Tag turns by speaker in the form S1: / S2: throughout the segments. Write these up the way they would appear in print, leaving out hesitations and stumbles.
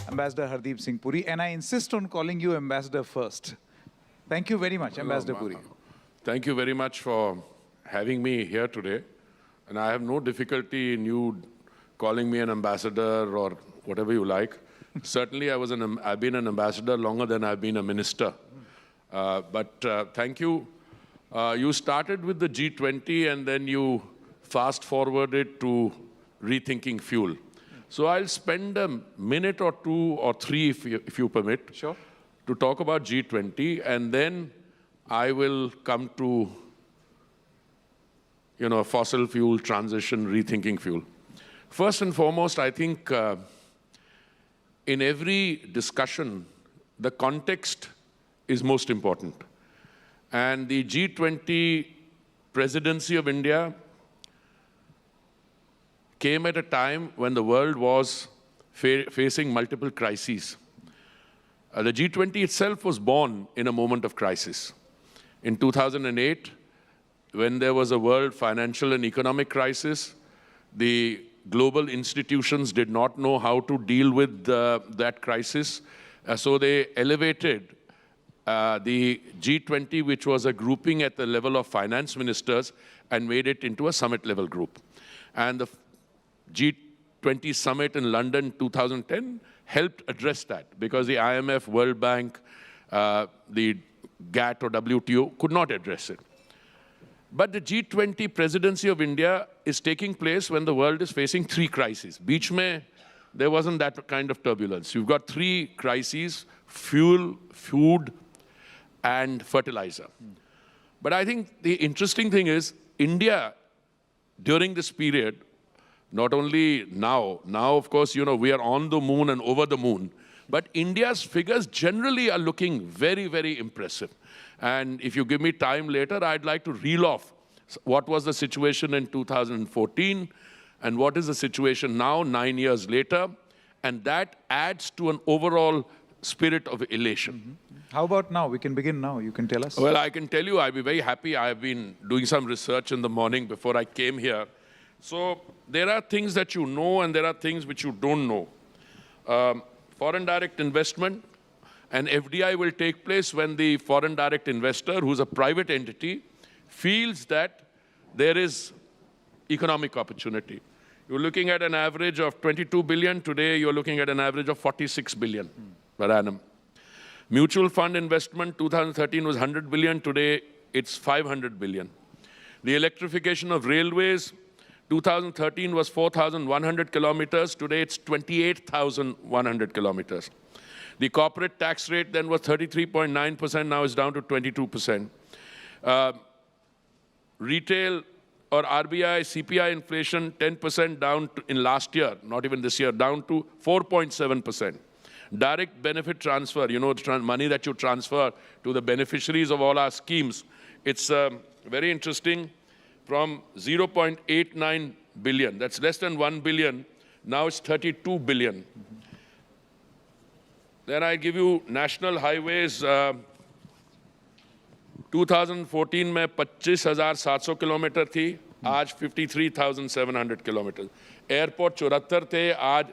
S1: Ambassador Hardeep Singh Puri, and I insist on calling you Ambassador first. Thank you very much, Ambassador Puri.
S2: Thank you very much for having me here today. And I have no difficulty in you calling me an ambassador or whatever you like. Certainly, I've been an ambassador longer than I've been a minister. Thank you. You started with the G20 and then you fast forwarded to rethinking fuel. So I'll spend a minute or two or three, if you permit,
S1: sure,
S2: to talk about G20, and then I will come to fossil fuel transition, rethinking fuel. First and foremost, I think in every discussion, the context is most important. And the G20 presidency of India came at a time when the world was facing multiple crises. The G20 itself was born in a moment of crisis. In 2008, when there was a world financial and economic crisis, the global institutions did not know how to deal with that crisis. So they elevated the G20, which was a grouping at the level of finance ministers, and made it into a summit-level group. And the G20 summit in London 2010 helped address that, because the IMF, World Bank, the GATT or WTO could not address it. But the G20 presidency of India is taking place when the world is facing three crises. Beech mein, there wasn't that kind of turbulence. You've got three crises: fuel, food, and fertilizer. But I think the interesting thing is, India, during this period, not only now of course, we are on the moon and over the moon, but India's figures generally are looking very, very impressive. And if you give me time later, I'd like to reel off what was the situation in 2014 and what is the situation now, 9 years later. And that adds to an overall spirit of elation.
S1: Mm-hmm. How about now? We can begin now. You can tell us.
S2: Well, I can tell you, I'll be very happy. I've been doing some research in the morning before I came here. So there are things that you know and there are things which you don't know. Foreign direct investment and FDI will take place when the foreign direct investor, who's a private entity, feels that there is economic opportunity. You're looking at an average of 22 billion. Today, you're looking at an average of 46 billion per annum. Mutual fund investment, 2013 was 100 billion. Today, it's 500 billion. The electrification of railways, 2013 was 4,100 kilometers. Today, it's 28,100 kilometers. The corporate tax rate then was 33.9%. Now it's down to 22%. Retail or RBI, CPI inflation, 10% down in last year, not even this year, down to 4.7%. Direct benefit transfer, money that you transfer to the beneficiaries of all our schemes. It's very interesting. From 0.89 billion, that's less than 1 billion, now it's 32 billion. Then I give you national highways. 2014 में 25,700 kilometre थी, आज 53,700 kilometre. Airport 74 थे, आज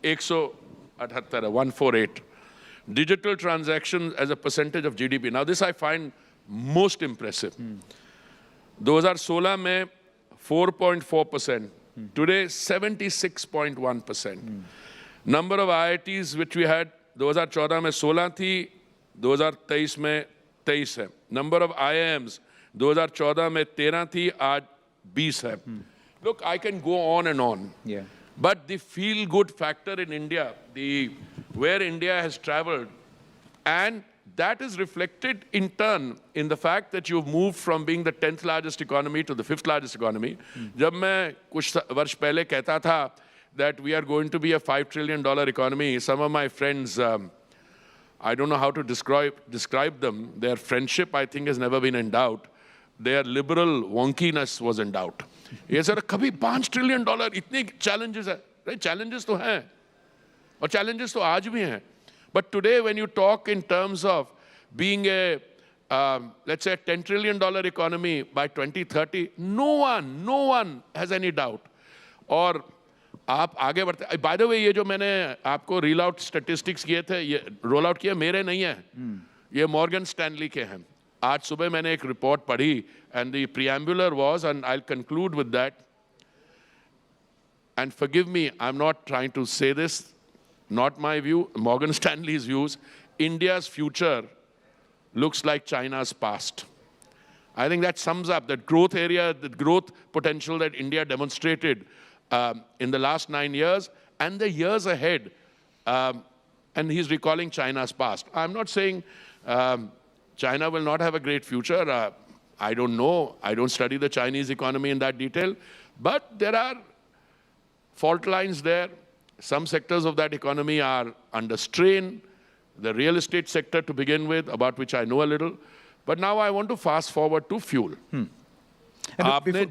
S2: 178 है, 148. Digital transactions as a percentage of GDP. Now this I find most impressive. 2016 में 4.4%. Today 76.1%. Number of IITs which we had 2014 में 16 थी, 2023 में 23 है. Number of IIMs 2014 में 13 थी, आज 20 है. Look, I can go on and on.
S1: Yeah.
S2: But the feel-good factor in India, where India has traveled, and that is reflected in turn in the fact that you've moved from being the 10th largest economy to the 5th largest economy. जब मैं कुछ वर्ष पहले कहता था that we are going to be a $5 trillion economy, some of my friends, I don't know how to describe them. Their friendship, I think, has never been in doubt. Their liberal wonkiness was in doubt. ये sir कभी $5 trillion इतने challenges है, right? Challenges तो हैं, और challenges तो आज भी हैं. But today, when you talk in terms of being a, let's say, $10 trillion economy by 2030, no one has any doubt. Or आप आगे बढ़ते, बाय द वे ये जो मैंने आपको रील आउट स्टैटिस्टिक्स किए थे, ये रोल आउट किए, मेरे नहीं है, ये मॉर्गन स्टैनली के हैं। आज सुबह मैंने एक रिपोर्ट पढ़ी and the preambular was, and I will conclude with that, and forgive me, I am not trying to say this, not my view, Morgan Stanley's views, India's future looks like China's past. I think that sums up that growth area, the growth potential that India demonstrated in the last 9 years and the years ahead. And he's recalling China's past. I'm not saying China will not have a great future. I don't know. I don't study the Chinese economy in that detail. But there are fault lines there. Some sectors of that economy are under strain. The real estate sector to begin with, about which I know a little. But now I want to fast forward to fuel.
S1: And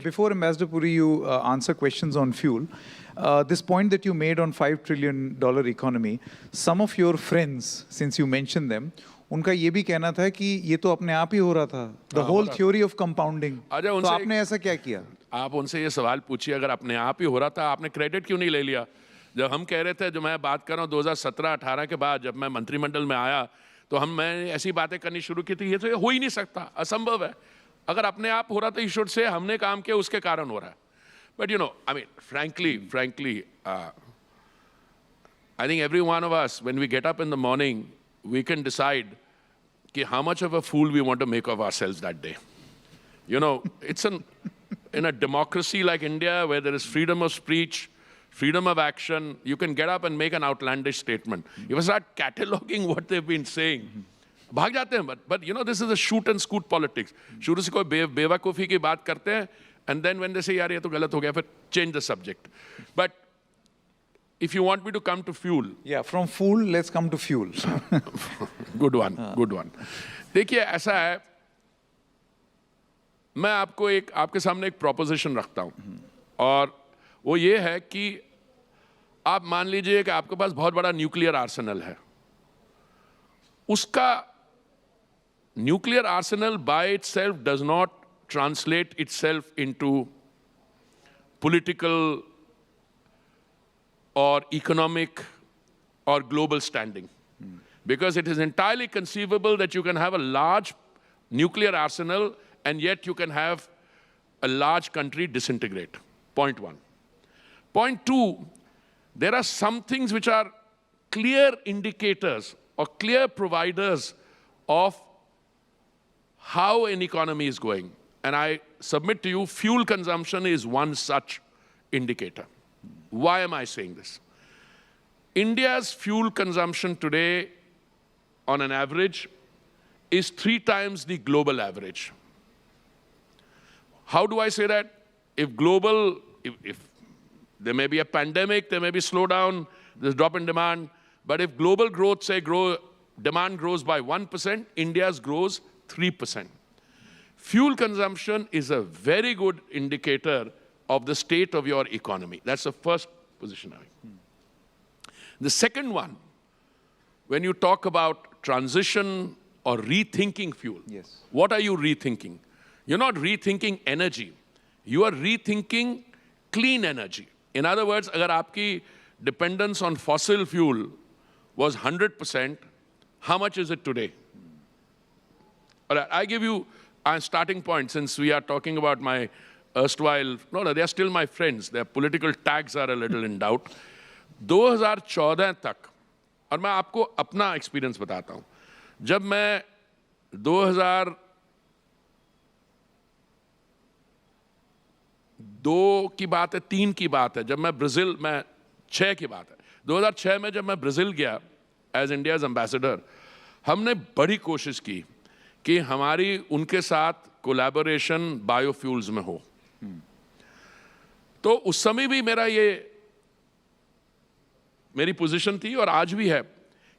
S1: before Ambassador Puri, you answer questions on fuel. This point that you made on $5 trillion economy, some of your friends, since you mentioned them, उनका ये भी कहना था कि ये तो अपने आप ही हो रहा था. The whole theory of compounding. तो आपने ऐसा क्या किया?
S2: आप उनसे ये सवाल पूछिए, अगर अपने आप ही हो रहा था, आपने क्रेडिट क्यों नहीं ले लिया? जब हम कह रहे थे, जो मैं बात कर रहा हूँ 2017-18 के बाद, जब मैं मंत्रिमंडल में आया, तो मैं ऐसी बातें करनी शुरू की थी, ये तो हो ही नहीं सकता, असंभव है. अगर अपने आप हो रहा था, यू शुड से हमने काम किया, उसके कारण हो रहा है. But you know, I mean, frankly, I think every one of us, when we get up in the morning, we can decide how much of a fool we want to make of ourselves that day. You know, it's in a democracy like India, where there is freedom of speech, freedom of action, you can get up and make an outlandish statement. If I start cataloging what they've been saying, भाग जाते हैं. But you know, this is a shoot and scoot politics. शुरू से कोई बेवकूफ़ी की बात करते हैं, and then when they say, यार ये तो गलत हो गया, फिर change the subject. But if you want me to come to fuel.
S1: Yeah, from fool, let's come to fuel.
S2: Good one, good one. देखिए, ऐसा है, मैं आपके सामने एक proposition रखता हूँ, और वो ये है कि आप मान लीजिए कि आपके पास बहुत बड़ा न्यूक्लियर आर्सेनल है. उसका nuclear Arsenal by itself does not translate itself into political और इकोनॉमिक और global standing. Because it is entirely conceivable that you can have a large nuclear arsenal and yet you can have a large country disintegrate. Point one. Point two, there are some things which are clear indicators or clear providers of how an economy is going. And I submit to you, fuel consumption is one such indicator. Why am I saying this? India's fuel consumption today, on an average, is 3 times the global average. How do I say that? If there may be a pandemic, there may be slowdown, there's drop in demand, but if global growth, demand grows by 1%, India's grows 3%. Fuel consumption is a very good indicator of the state of your economy. That's the first position. The second one, when you talk about transition or rethinking fuel,
S1: yes.
S2: What are you rethinking? You're not rethinking energy. You are rethinking clean energy. In other words, agar aapki dependence on fossil fuel was 100%, how much is it today? All right, I give you a starting point, since we are talking about my erstwhile, no, they are still my friends. Their political tags are a little in doubt. 2014 तक, और मैं आपको अपना experience बताता हूँ, जब मैं 2002 की बात है, 3 की बात है, जब मैं ब्राज़ील में 6 की बात है, 2006 में जब मैं ब्राज़ील गया एज इंडियाज एम्बेसडर, हमने बड़ी कोशिश की कि हमारी उनके साथ कोलैबोरेशन बायोफ्यूल्स में हो. तो उस समय भी मेरी पोजीशन थी और आज भी है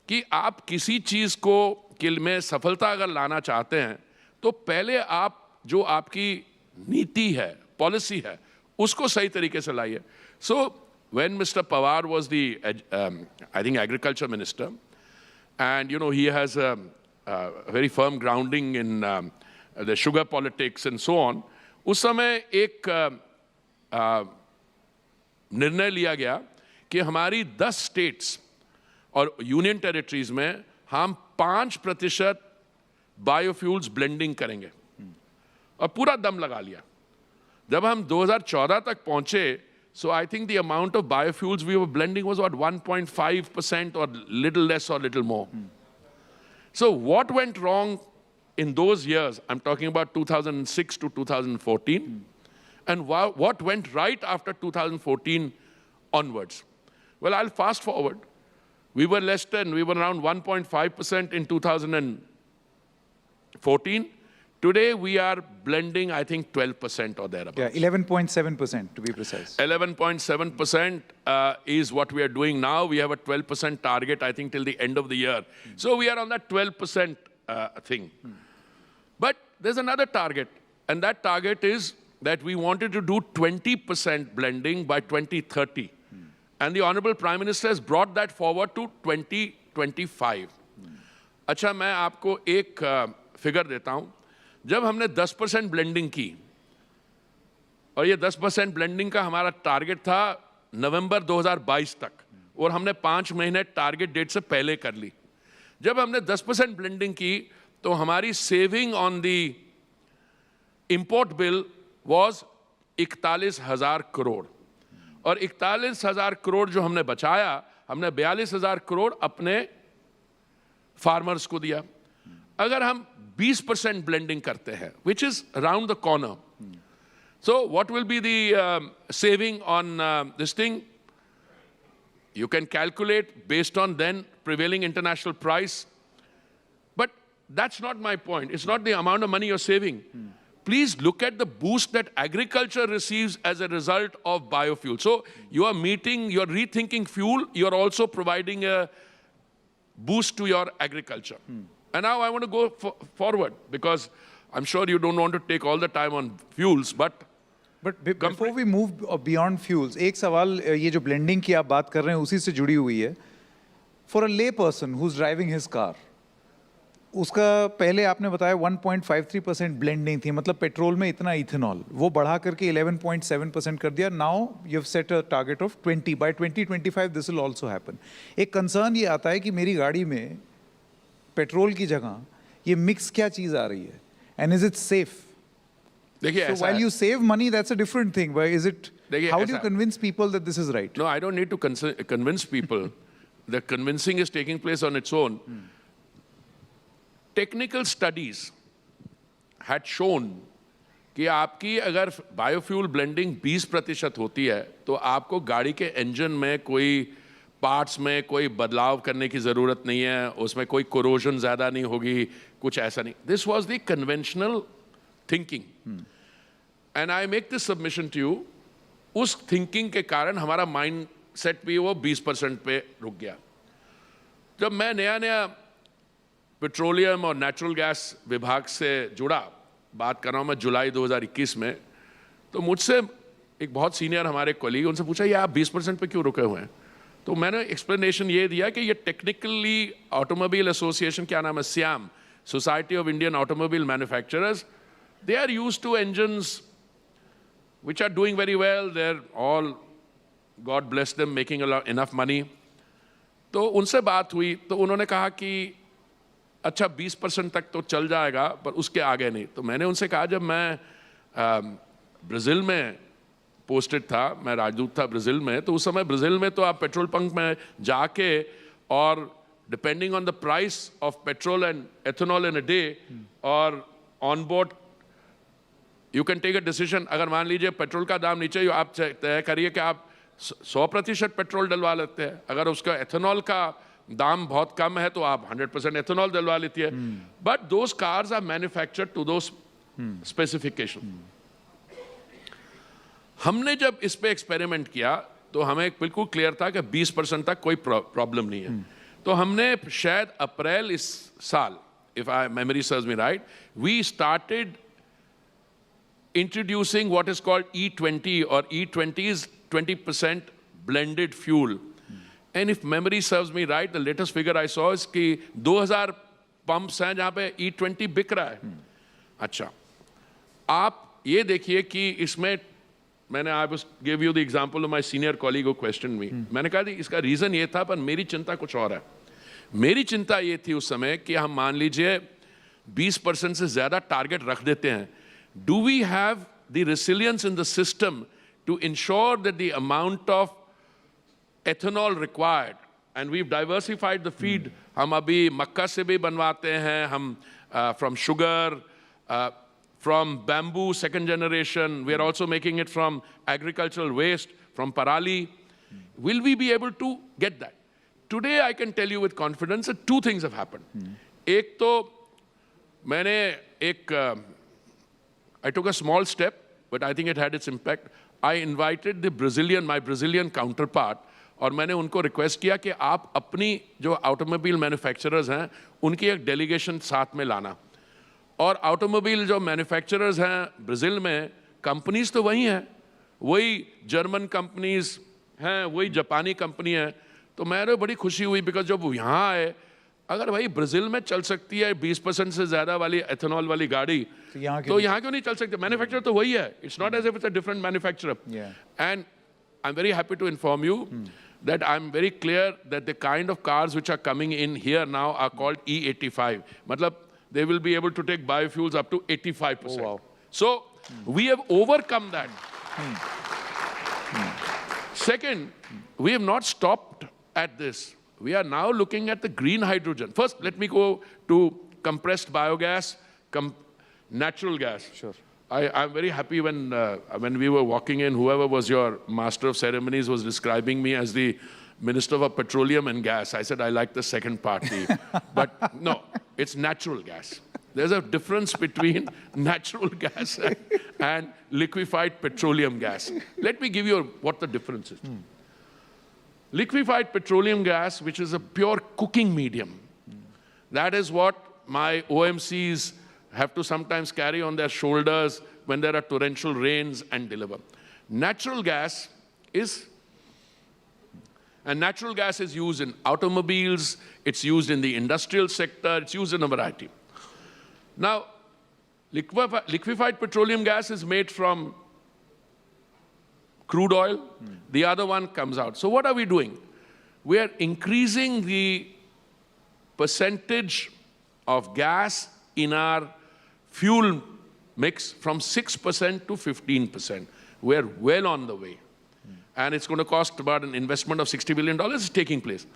S2: कि आप किसी चीज को में सफलता अगर लाना चाहते हैं तो पहले आप जो आपकी नीति है, पॉलिसी है, उसको सही तरीके से लाइए. So when mister Pawar was the I think agriculture minister, and you know he has a very firm grounding in the sugar politics and so on. उस समय एक निर्णय लिया गया कि हमारी 10 स्टेट्स और यूनियन टेरिटरीज में हम 5% बायोफ्यूल्स ब्लेंडिंग करेंगे और पूरा दम लगा लिया। जब हम 2014 तक पहुंचे, so I think the amount of biofuels we were blending was what 1.5% or little less or little more. So what went wrong in those years? I'm talking about 2006 to 2014, and what went right after 2014 onwards? Well, I'll fast forward. We were around 1.5% in 2014. Today, we are blending, I think, 12% or thereabouts.
S1: Yeah, 11.7% to be precise.
S2: 11.7% is what we are doing now. We have a 12% target, I think, till the end of the year. So we are on that 12% thing. But there's another target, and that target is that we wanted to do 20% blending by 2030. And the Honorable Prime Minister has brought that forward to 2025. अच्छा, मैं आपको एक figure देता हूँ। जब हमने 10% blending की, और ये 10% ब्लेंडिंग का हमारा टारगेट था नवंबर 2022 तक, और हमने 5 महीने टारगेट डेट से पहले कर ली। जब हमने 10% ब्लेंडिंग की, तो हमारी saving on the import bill was 41,000 crore, और 41,000 करोड़ जो हमने बचाया, हमने 42,000 करोड़ अपने फार्मर्स को दिया। अगर हम 20% blending करते हैं, which is around the corner. So what will be the saving on this thing? You can calculate based on then prevailing international price. But that's not my point. It's not the amount of money you're saving. Please look at the boost that agriculture receives as a result of biofuel. So you're rethinking fuel, you're also providing a boost to your agriculture. And now I want to go forward, because I'm sure you don't want to take all the time on fuels, but
S1: before we move beyond fuels, एक सवाल, ये जो blending की आप बात कर रहे हैं उसी से जुड़ी हुई है. For a lay person who's driving his car, उसका पहले आपने बताया 1.53% blending थी, मतलब पेट्रोल में इतना इथेनॉल, वो बढ़ा करके 11.7% कर दिया. Now you've set a target of 20. By 2025 this will also happen. एक कंसर्न ये आता है कि मेरी गाड़ी में पेट्रोल की जगह ये मिक्स क्या चीज आ रही है, and is it safe?
S2: देखिए,
S1: so while you save money, that's a different thing, but is it, how do you convince people that this is right?
S2: No, I don't need to convince people. The convincing is taking place on its own. Technical studies had shown कि आपकी अगर biofuel blending 20% होती है, तो आपको गाड़ी के engine में कोई पार्ट्स में कोई बदलाव करने की ज़रूरत नहीं है, उसमें कोई कोरोजन ज़्यादा नहीं होगी, कुछ ऐसा नहीं. This was the conventional thinking, and I make this submission to you. उस थिंकिंग के कारण हमारा माइंड सेट भी वो 20% पे रुक गया. जब मैं नया पेट्रोलियम और नेचुरल गैस विभाग से जुड़ा, बात कर रहा हूँ मैं जुलाई 2021 में, तो मुझसे एक बहुत सीनियर हमारे कॉलीग, उनसे पूछा ये आप 20% पे क्यों रुके हुए हैं? तो मैंने एक्सप्लेनेशन ये दिया कि ये टेक्निकली ऑटोमोबाइल एसोसिएशन, क्या नाम है, SIAM, society of Indian automobile manufacturers, they are used to engines which are doing very well. They're all, God bless them, making enough money. तो उनसे बात हुई, तो उन्होंने कहा कि अच्छा 20% तक तो चल जाएगा, पर उसके आगे नहीं. तो मैंने उनसे कहा, जब मैं ब्राज़ील में पोस्टेड था, मैं राजदूत था ब्राज़ील में, तो उस समय ब्राज़ील में तो आप पेट्रोल पंप में जाके, और depending on the price of petrol and ethanol in a day, और on board you can take a decision. अगर मान लीजिए पेट्रोल का दाम नीचे, आप तय करिए कि आप 100% पेट्रोल डलवा लेते हैं. अगर उसका एथेनॉल का दाम बहुत कम है, तो आप 100% एथेनॉल डलवा लेती है. But those cars are manufactured to those specification. हमने जब इस पे एक्सपेरिमेंट किया, तो हमें बिल्कुल क्लियर था कि 20% तक कोई प्रॉब्लम नहीं है. तो हमने शायद अप्रैल इस साल, if I memory serves me right, we started introducing what is called E20, or E20 is 20% blended fuel. And if memory serves me right, the latest figure I saw is कि 2000 pumps हैं जहाँ पे E20 बिक रहा है. अच्छा, आप ये देखिए कि इसमें मैंने I gave you the example of my senior colleague who questioned me. मैंने कहा कि इसका रीजन ये था, पर मेरी चिंता कुछ और है. मेरी चिंता ये थी उस समय कि हम मान लीजिए 20% से ज्यादा टारगेट रख देते हैं. Do we have the resilience in the system to ensure that the amount of ethanol required, and we've diversified the feed. हम अभी मक्का से भी बनवाते हैं, हम from sugar, from bamboo second generation. We are also making it from agricultural waste, from parali. Will we be able to get that? Today I can tell you with confidence that two things have happened. एक तो मैंने एक I took a small step, but I think it had its impact. I invited my Brazilian counterpart, और मैंने उनको request किया कि आप अपनी जो ऑटोमोबाइल मैन्युफैक्चरर्स हैं उनकी एक डेलीगेशन साथ में लाना. और ऑटोमोबाइल जो मैन्युफैक्चरर्स हैं ब्राज़ील में, कंपनीज तो वही हैं, वही जर्मन कंपनीज हैं, वही जापानी कंपनी है. तो मेरे बड़ी खुशी हुई, बिकॉज जब वो यहाँ आए, अगर भाई ब्राज़ील में चल सकती है 20% से ज़्यादा वाली एथेनॉल वाली गाड़ी, तो यहाँ क्यों नहीं चल सकती? मैन्युफैक्चर तो वही है. It's not as if it's a different manufacturer. And I am very happy to inform you that I'm very clear that the kind of cars which are coming in here now are called E85. Matlab, they will be able to take biofuels up to 85%. Oh, wow. So, we have overcome that. Second, we have not stopped at this. We are now looking at the green hydrogen. First, let me go to compressed biogas, natural gas.
S1: Sure.
S2: I'm very happy when we were walking in, whoever was your master of ceremonies was describing me as the Minister of Petroleum and Gas. I said, I like the second part. But no, it's natural gas. There's a difference between natural gas and liquefied petroleum gas. Let me give you what the difference is. Liquefied petroleum gas, which is a pure cooking medium, that is what my OMCs have to sometimes carry on their shoulders when there are torrential rains and deliver. Natural gas is used in automobiles, it's used in the industrial sector, it's used in a variety. Now, liquefied petroleum gas is made from crude oil, the other one comes out. So what are we doing? We are increasing the percentage of gas in our fuel mix from 6% to 15%. We're well on the way. And it's going to cost about an investment of $60 billion. It's taking place.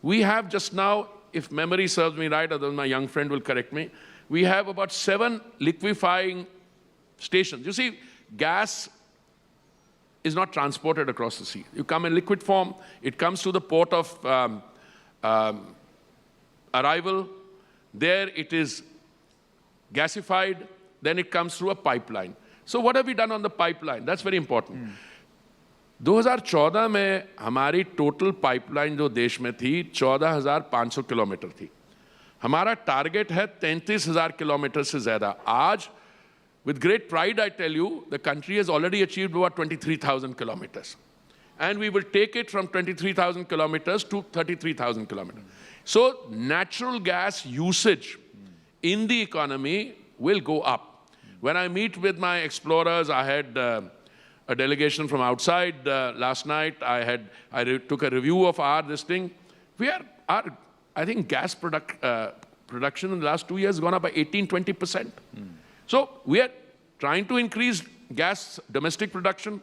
S2: We have just now, if memory serves me right, otherwise my young friend will correct me, we have about 7 liquefying stations. You see, gas is not transported across the sea. You come in liquid form, it comes to the port of arrival, there it is gasified, then it comes through a pipeline. So what have we done on the pipeline? That's very important. 2014 में हमारी total pipeline जो देश में थी 14,500 kilometre थी. हमारा target है 33,000 kilometre से ज़्यादा. आज with great pride I tell you, the country has already achieved about 23,000 kilometers. And we will take it from 23,000 kilometers to 33,000 kilometers. So natural gas usage in the economy will go up. When I meet with my explorers, I had a delegation from outside last night. I took a review of this thing. I think gas production in the last 2 years has gone up by 18-20%. So we are trying to increase gas domestic production.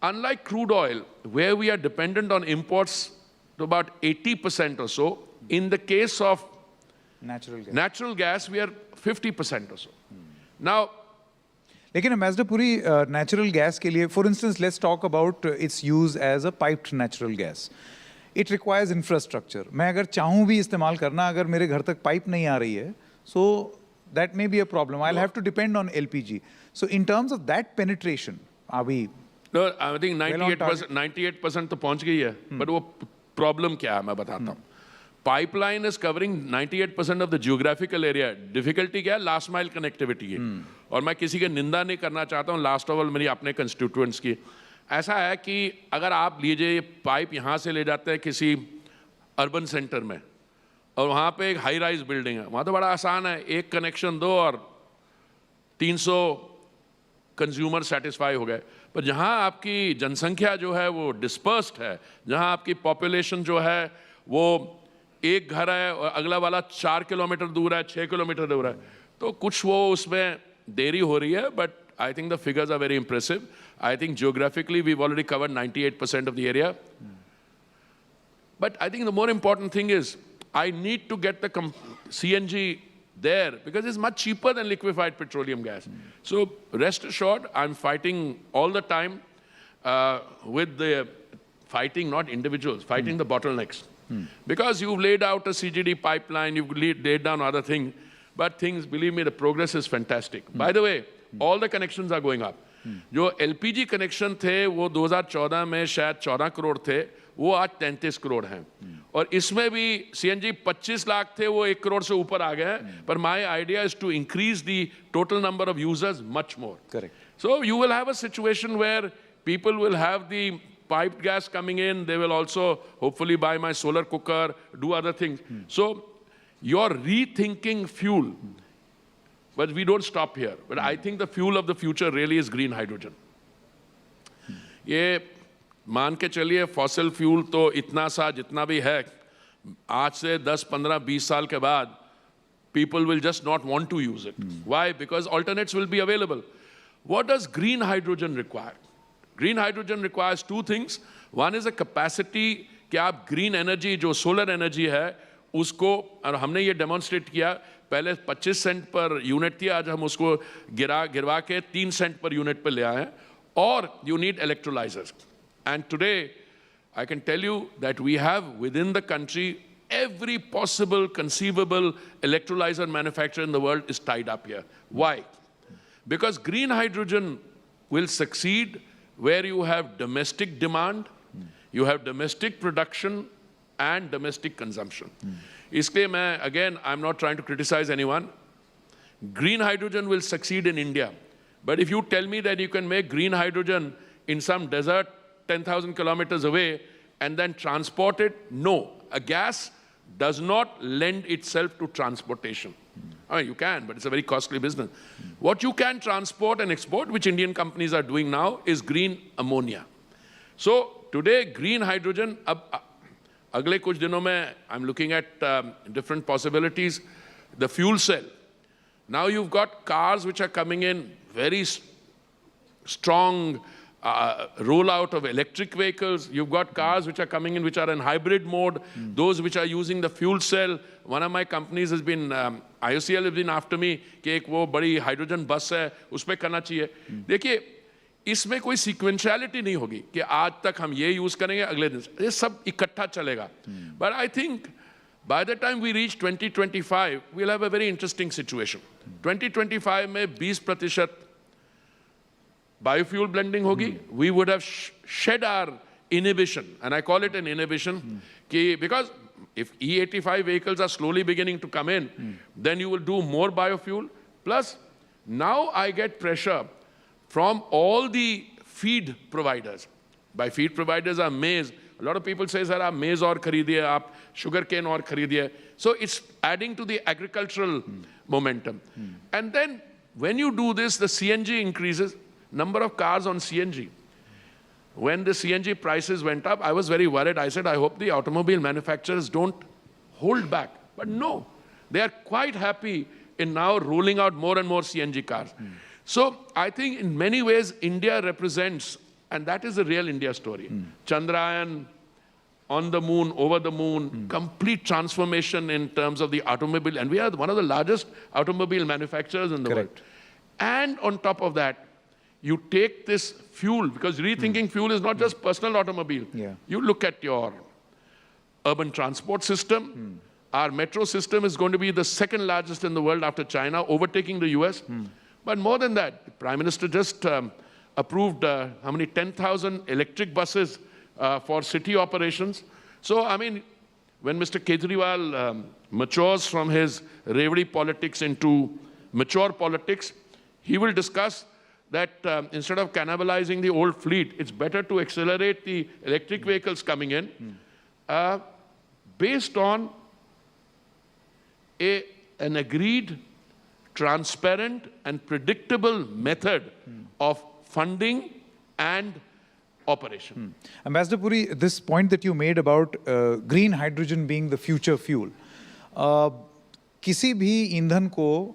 S2: Unlike crude oil, where we are dependent on imports to about 80% or so, in the case of natural gas, we are 50% or so. Now,
S1: लेकिन Ambassador Puri, natural gas के लिए, for instance, let's talk about its use as a piped natural gas. It requires infrastructure. मैं अगर चाहूँ भी इस्तेमाल करना, अगर मेरे घर तक पाइप नहीं आ रही है, so that may be a problem. I'll have to depend on LPG. So in terms of that penetration, are we?
S2: No, I think 98% तो पहुँच गई है. But वो problem क्या है मैं बताता हूँ. Pipeline is covering 98% of the geographical area. Difficulty क्या है? Last mile connectivity है. और मैं किसी के निंदा नहीं करना चाहता हूँ. Last of all मेरी अपने constituents की. ऐसा है कि अगर आप लीजिए ये पाइप यहाँ से ले जाते हैं किसी अर्बन सेंटर में और वहाँ पे एक हाई राइज बिल्डिंग है, वहाँ तो बड़ा आसान है, एक कनेक्शन दो और 300 कंज्यूमर सेटिस्फाई हो गए. पर जहाँ आपकी जनसंख्या जो है वो डिस्पर्स्ड है, जहाँ आपकी पॉपुलेशन जो है वो एक घर है और अगला वाला 4 किलोमीटर दूर है, 6 किलोमीटर दूर है, तो कुछ वो उसमें देरी हो रही है. But I think the figures are very impressive. I think geographically we've already covered 98% of the area. But I think the more important thing is I need to get the CNG there because it's much cheaper than liquefied petroleum gas. So rest assured, I'm fighting all the time with the fighting, not individuals, fighting the bottlenecks. Because you've laid out a CGD pipeline, you've laid down other things, but things, believe me, the progress is fantastic. By the way, all the connections are going up. जो LPG connection थे वो 2014 में शायद 14 करोड़ थे, वो आज 33 करोड़ हैं. और इसमें भी CNG 25 लाख थे, वो 1 करोड़ से ऊपर आ गए हैं. पर my idea is to increase the total number of users much more.
S1: Correct.
S2: So you will have a situation where people will have the piped gas coming in. They will also hopefully buy my solar cooker, do other things. So you're rethinking fuel. But we don't stop here. But I think the fuel of the future really is green hydrogen. ये मान के चलिए fossil fuel तो इतना सा जितना भी है, आज से 10, 15, 20 साल के बाद people will just not want to use it. Why? Because alternates will be available. What does green hydrogen require? Green hydrogen requires two things. One is a capacity कि आप green energy जो solar energy है उसको, और हमने ये demonstrate किया, पहले 25 सेंट पर यूनिट थी, आज हम उसको गिरवा के 3 सेंट पर यूनिट पर ले आए हैं. और you need electrolyzers. And today, I can tell you that we have within the country every possible conceivable electrolyzer manufacturer in the world is tied up here. Why? Because green hydrogen will succeed where you have domestic demand, you have domestic production and domestic consumption. इसलिए मैं, again, I'm not trying to criticize anyone. Green hydrogen will succeed in India. But if you tell me that you can make green hydrogen in some desert 10,000 kilometers away and then transport it, no. A gas does not lend itself to transportation. I mean, you can, but it's a very costly business. What you can transport and export, which Indian companies are doing now, is green ammonia. So today, green hydrogen, अगले कुछ दिनों में I'm looking at different possibilities. The fuel cell. Now you've got cars which are coming in, very strong rollout of electric vehicles. You've got cars which are coming in which are in hybrid mode, those which are using the fuel cell. One of my companies has been, IOCL has been after me कि एक वो बड़ी hydrogen बस है, उस पर करना चाहिए. देखिए, इसमें कोई सीक्वेंशियलिटी नहीं होगी कि आज तक हम ये यूज करेंगे, अगले दिन ये सब इकट्ठा चलेगा. But I think by the time we reach 2025 we will have a very interesting situation. 2025 में 20% बायोफ्यूल ब्लेंडिंग होगी. We would have shed our inhibition, and I call it an inhibition, कि because if E85 vehicles are slowly beginning to come in, then you will do more biofuel. Plus, now I get pressure from all the feed providers. By feed providers are maize. A lot of people say, sir, aap maize aur khareediye, aap sugarcane aur khareediye. So it's adding to the agricultural momentum. And then when you do this, the CNG increases, number of cars on CNG. When the CNG prices went up, I was very worried. I said, I hope the automobile manufacturers don't hold back. But no, they are quite happy in now rolling out more and more CNG cars. So I think in many ways, India represents, and that is the real India story. Chandrayaan, on the moon, over the moon, complete transformation in terms of the automobile. And we are one of the largest automobile manufacturers in the world. And on top of that, you take this fuel, because rethinking fuel is not just personal automobile. You look at your urban transport system. Our metro system is going to be the second largest in the world after China, overtaking the US. But more than that, the Prime Minister just approved how many 10,000 electric buses for city operations. So, I mean, when Mr. Kejriwal matures from his Revdi politics into mature politics, he will discuss that instead of cannibalizing the old fleet, it's better to accelerate the electric vehicles coming in based on an agreed, transparent and predictable method of funding and operation.
S1: Ambassador Puri, this point that you made about green hydrogen being the future fuel, किसी भी ईंधन को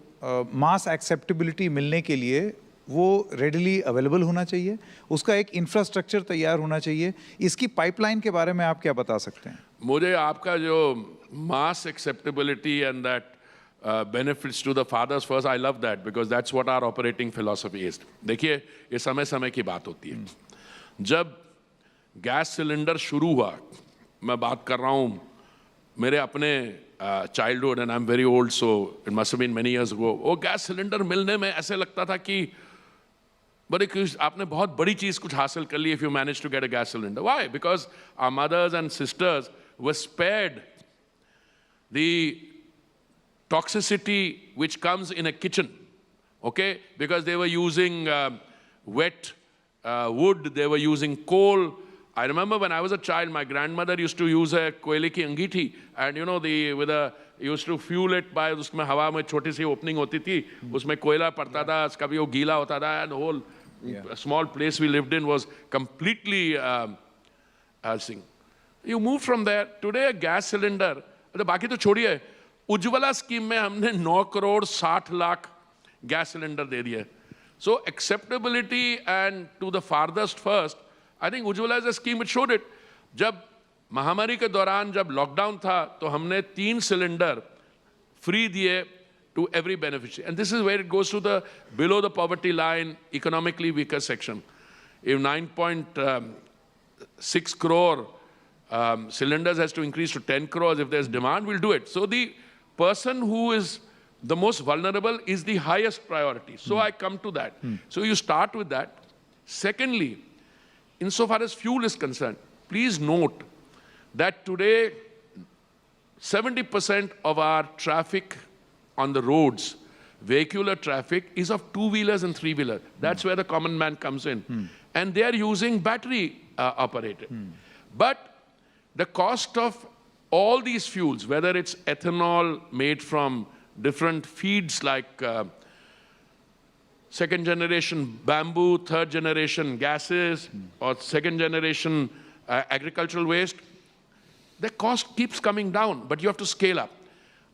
S1: मास acceptability मिलने के लिए वो readily available होना चाहिए, उसका एक इंफ्रास्ट्रक्चर तैयार होना चाहिए. इसकी पाइपलाइन के बारे में आप क्या बता सकते हैं?
S2: मुझे आपका जो mass acceptability and that benefits to the fathers first, I love that because that's what our operating philosophy is. देखिए, ये समय समय की बात होती है. जब गैस सिलेंडर शुरू हुआ, मैं बात कर रहा हूँ मेरे अपने childhood, and I am very old so it must have been many years ago. वो गैस सिलेंडर मिलने में ऐसे लगता था कि बड़े आपने बहुत बड़ी चीज कुछ हासिल कर ली if you manage to get a gas cylinder. Why? Because our mothers and sisters were spared the toxicity which comes in a kitchen, okay? Because they were using wet wood, they were using coal. I remember when I was a child, my grandmother used to use a koile ki angithi, and you know, used to fuel it by, उसमें हवा में छोटी सी opening होती थी, उसमें कोयला पड़ता था, कभी वो गीला होता था, and the whole small place we lived in was completely You move from there. Today a gas cylinder, बाकी तो छोड़िए, उज्ज्वला स्कीम में हमने 9 करोड़ 60 लाख गैस सिलेंडर दे दिए. So acceptability and to the farthest first, I think Ujjwala is a scheme which showed it. जब महामारी के दौरान जब लॉकडाउन था तो हमने 3 सिलेंडर फ्री दिए to every beneficiary, and this is where it goes to the below the poverty line, economically weaker section. If 9.6 crore cylinders has to increase to 10 crores, if there's demand, we'll do it. So the person who is the most vulnerable is the highest priority. So I come to that. So you start with that. Secondly, insofar as fuel is concerned, please note that today 70% of our traffic on the roads, vehicular traffic, is of 2-wheelers and 3-wheelers. That's where the common man comes in. And they are using battery operated. But the cost of all these fuels, whether it's ethanol made from different feeds like second generation bamboo, third generation gases, or second generation agricultural waste, the cost keeps coming down, but you have to scale up.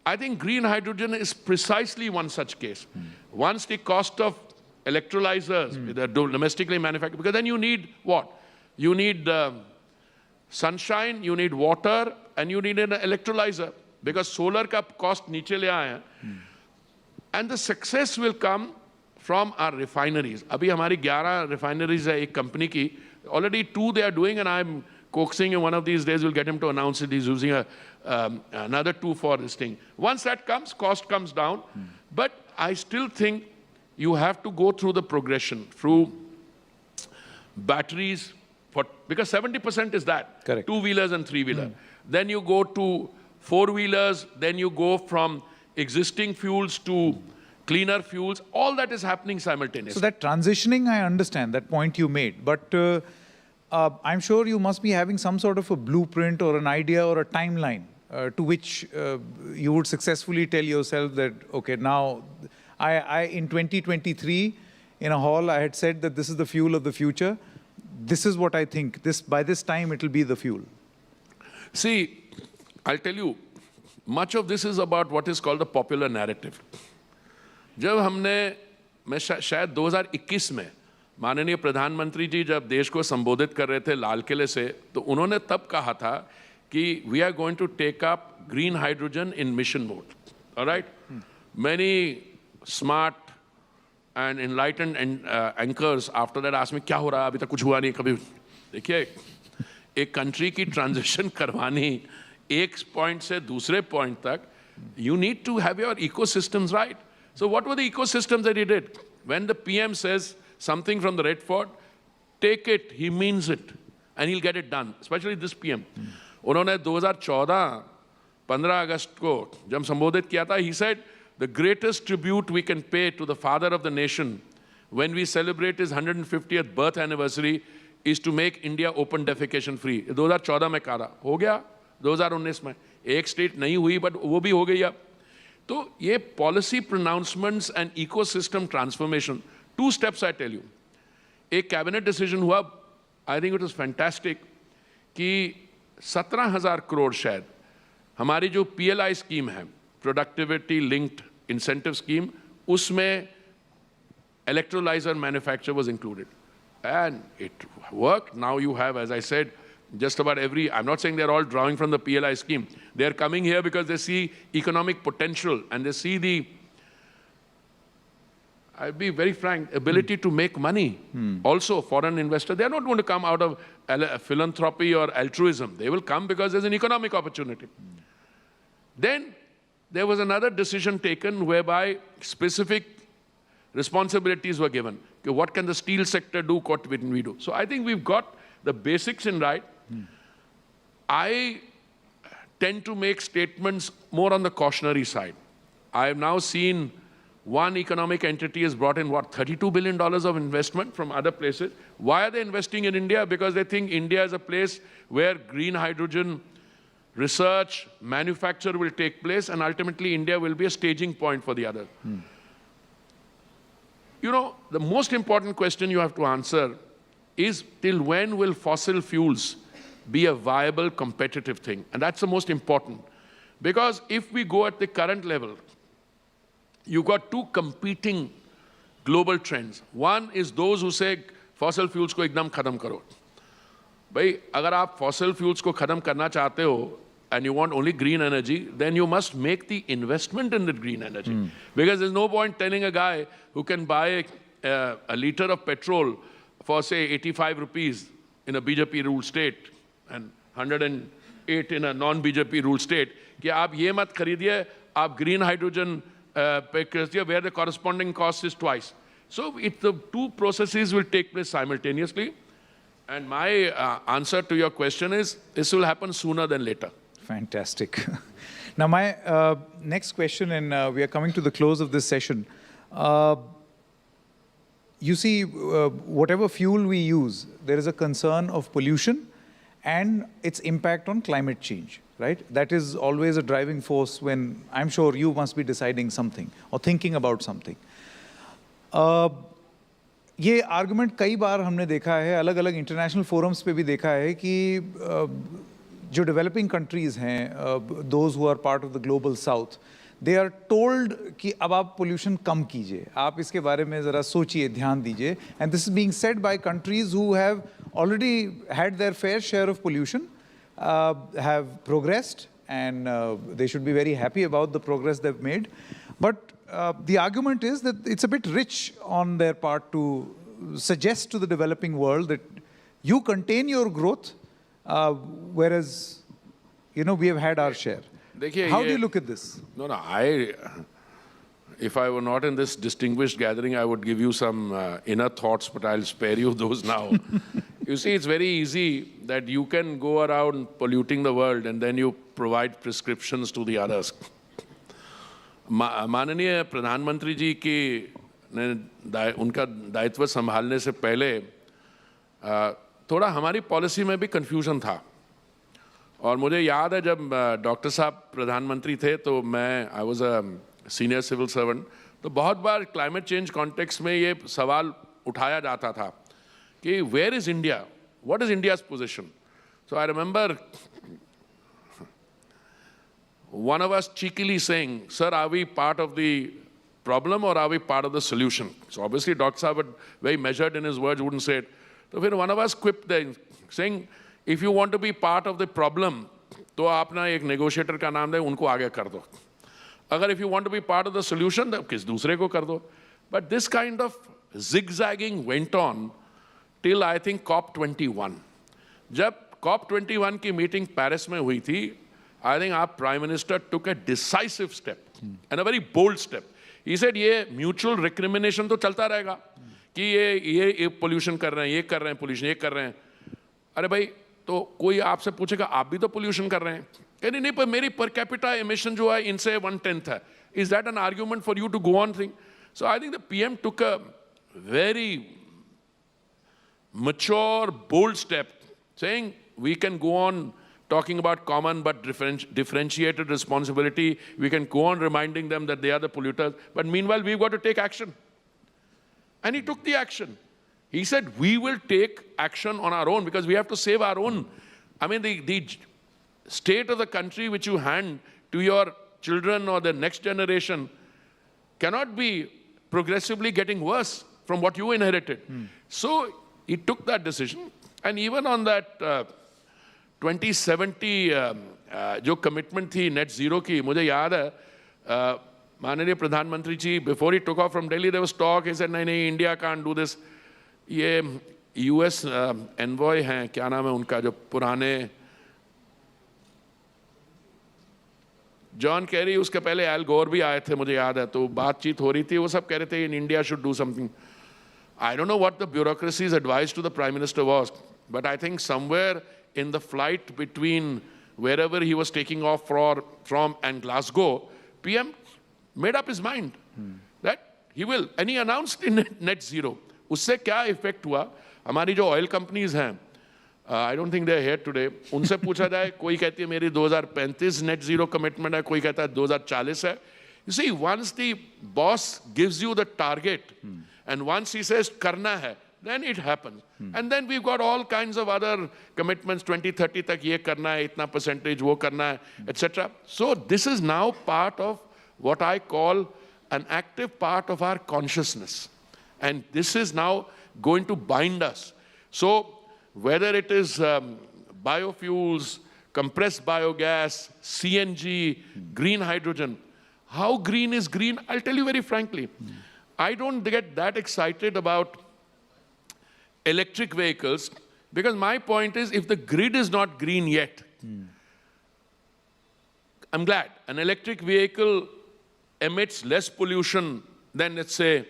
S2: I think green hydrogen is precisely one such case. Once the cost of electrolyzers, they're domestically manufactured, because then you need what? You need sunshine, you need water, and you need an electrolyzer, because solar ka cost niche le aaya hai. And the success will come from our refineries. Abhi hamari 11 refineries hai ek company ki. Already 2 they are doing, and I'm coaxing him one of these days, we'll get him to announce it. He's using another 2 for this thing. Once that comes, cost comes down. But I still think you have to go through the progression, through batteries, because 70% is that.
S1: Correct.
S2: 2-wheelers and 3-wheeler. Then you go to 4-wheelers, then you go from existing fuels to cleaner fuels. All that is happening simultaneously.
S1: So that transitioning, I understand, that point you made. But I'm sure you must be having some sort of a blueprint or an idea or a timeline to which you would successfully tell yourself that, okay, now, I in 2023, in a hall, I had said that this is the fuel of the future. This is what I think. By this time, it will be the fuel.
S2: See, I'll tell you, much of this is about what is called the popular narrative. जब हमने, मैं शायद 2021 में, माननीय प्रधानमंत्री जी जब देश को संबोधित कर रहे थे लाल किले से, तो उन्होंने तब कहा था कि we are going to take up green hydrogen in mission mode. All right? Many smart and enlightened anchors after that asked me, क्या हो रहा है? अभी तक कुछ हुआ नहीं कभी. देखिए, एक country की transition करवानी एक point से दूसरे point तक, you need to have your ecosystems right. So what were the ecosystems that he did? When the PM says something from the Red Fort, take it, he means it, and he'll get it done, especially this PM. उन्होंने 2014, 15 अगस्त को जब संबोधित किया था, he said, the greatest tribute we can pay to the father of the nation when we celebrate his 150th birth anniversary is to make India open defecation free. 2014 में कहा था, हो गया 2019 में, एक स्टेट नहीं हुई, but वो भी हो गई अब. तो ये policy pronouncements and ecosystem transformation, 2 steps I tell you. एक कैबिनेट डिसीजन हुआ, I think it was fantastic, कि 17,000 करोड़ शायद हमारी जो PLI स्कीम है, प्रोडक्टिविटी लिंक्ड इंसेंटिव स्कीम, उसमें electrolyzer manufacture was included. And it worked. Now you have, as I said, just about every, I'm not saying they're all drawing from the PLI scheme. They're coming here because they see economic potential and they see the, I'll be very frank, ability to make money. Also, foreign investor, they're not going to come out of philanthropy or altruism. They will come because there's an economic opportunity. Then there was another decision taken whereby specific responsibilities were given. Okay, what can the steel sector do? What can we do? So I think we've got the basics in right. I tend to make statements more on the cautionary side. I have now seen one economic entity has brought in, what, $32 billion of investment from other places. Why are they investing in India? Because they think India is a place where green hydrogen research, manufacture will take place, and ultimately India will be a staging point for the others. You know, the most important question you have to answer is, till when will fossil fuels be a viable, competitive thing? And that's the most important. Because if we go at the current level, you've got two competing global trends. One is those who say, fossil fuels ko ekdam khatam karo. Bhai, agar aap fossil fuels ko khatam karna chahte ho, and you want only green energy, then you must make the investment in the green energy. Because there's no point telling a guy who can buy a liter of petrol for, say, 85 rupees in a BJP ruled state and 108 in a non-BJP ruled state, कि आप ये मत खरीदिए, आप green hydrogen पे खरीदिए, where the corresponding cost is twice. So the two processes will take place simultaneously. And my answer to your question is, this will happen sooner than later.
S1: Fantastic. Now, my next question, and we are coming to the close of this session. You see, whatever fuel we use, there is a concern of pollution and its impact on climate change, right? That is always a driving force when, I'm sure you must be deciding something or thinking about something. ये argument कई बार हमने देखा है, अलग अलग international forums पे भी देखा है कि जो डेवलपिंग कंट्रीज़ हैं, those who are part of the global south, they are told कि अब आप पोल्यूशन कम कीजिए, आप इसके बारे में ज़रा सोचिए, ध्यान दीजिए. And this is being said bye countries who have already had there fair share of pollution, have progressed, and they should be very happy about the progress they have made. But the argument is that it's a bit rich on their part to suggest to the developing world that you contain your growth, whereas, you know, we have had our share. How do you look at this?
S2: No, if I were not in this distinguished gathering, I would give you some inner thoughts, but I'll spare you those now. You see, it's very easy that you can go around polluting the world and then you provide prescriptions to the others. माननीय प्रधानमंत्री जी की उनका दायित्व संभालने से पहले थोड़ा हमारी पॉलिसी में भी कंफ्यूजन था. और मुझे याद है जब डॉक्टर साहब प्रधानमंत्री थे तो मैं I was a senior civil servant, तो बहुत बार क्लाइमेट चेंज कॉन्टेक्स्ट में ये सवाल उठाया जाता था कि where is India, what is India's position. So I remember one of us cheekily saying, sir, are we part of the problem or are we part of the solution? So obviously Dr. Saab, very measured in his words, wouldn't say it. So when one of us quipped there, saying, if you want to be part of the problem, तो आप ना एक negotiator का नाम दे, उनको आगे कर दो. अगर if you want to be part of the solution, तो किस दूसरे को कर दो. But this kind of zigzagging went on till I think COP21. जब COP21 की meeting Paris में हुई थी, I think our Prime Minister took a decisive step and a very bold step. He said, ये mutual recrimination तो चलता रहेगा कि ये pollution कर रहे हैं, ये कर रहे हैं pollution, ये कर रहे हैं. अरे भाई, तो कोई आपसे पूछेगा आप भी तो pollution कर रहे हैं. कहने नहीं, पर मेरी per capita emission जो है इनसे 1/10 है. Is that an argument for you to go on thing? So I think the PM took a very mature, bold step, saying we can go on talking about common but differentiated responsibility. We can go on reminding them that they are the polluters. But meanwhile, we've got to take action. And he took the action. He said, we will take action on our own because we have to save our own. I mean, the state of the country which you hand to your children or the next generation cannot be progressively getting worse from what you inherited. So he took that decision. And even on that 2070 जो commitment थी net zero की, मुझे याद है माननीय प्रधानमंत्री जी, before he took off from Delhi, there was talk. He said, नहीं, India can't do this. ये US envoy हैं, क्या नाम है उनका, जो पुराने जॉन कैरी, उसके पहले एल गोर भी आए थे, मुझे याद है, तो बातचीत हो रही थी, वो सब कह रहे थे in India should do something. I don't know what the bureaucracy's advice to the Prime Minister was, but I think somewhere in the flight between wherever he was taking off from and Glasgow, PM made up his mind that he will, and he announced in net zero. उससे क्या effect हुआ? हमारी जो oil companies हैं, I don't think they're here today, उनसे पूछा जाए, कोई कहती है मेरी 2035 net zero commitment है, कोई कहता है 2040 है. You see, once the boss gives you the target, and once he says karna hai, then it happens. And then we've got all kinds of other commitments, 2030 tak ye karna hai, itna percentage wo karna hai, etc. So this is now part of what I call an active part of our consciousness. And this is now going to bind us. So whether it is biofuels, compressed biogas, CNG, green hydrogen, how green is green? I'll tell you very frankly. I don't get that excited about electric vehicles because my point is if the grid is not green yet, I'm glad. An electric vehicle emits less pollution than, let's say,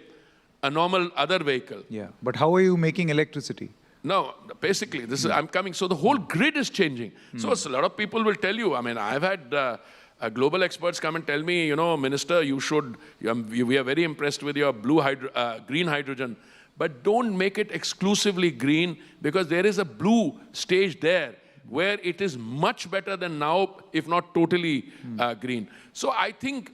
S2: a normal other vehicle.
S1: Yeah, but how are you making electricity?
S2: No, basically, this is, I'm coming. So the whole grid is changing. So a lot of people will tell you, I mean, I've had global experts come and tell me, you know, Minister, you should, we are very impressed with your green hydrogen, but don't make it exclusively green because there is a blue stage there where it is much better than now, if not totally green. So I think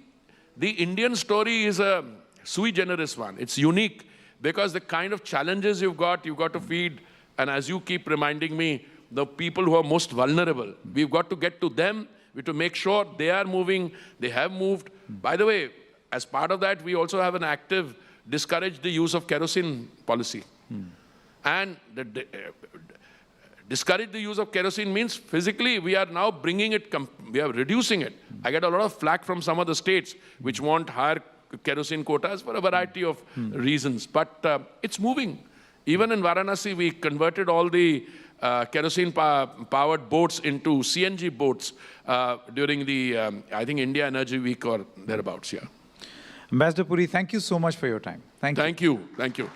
S2: the Indian story is a sui generis one. It's unique because the kind of challenges you've got to feed, and as you keep reminding me, the people who are most vulnerable, we've got to get to them. We have to make sure they are moving, they have moved. By the way, as part of that, we also have an active discourage the use of kerosene policy. And discourage the use of kerosene means physically we are now bringing it, we are reducing it. I get a lot of flack from some of the states which want higher kerosene quotas for a variety of reasons. But it's moving. Even in Varanasi, we converted all the kerosene-powered boats into CNG boats during the, I think, India Energy Week or thereabouts, yeah.
S1: Ambassador Puri, thank you so much for your time. Thank you.
S2: Thank you.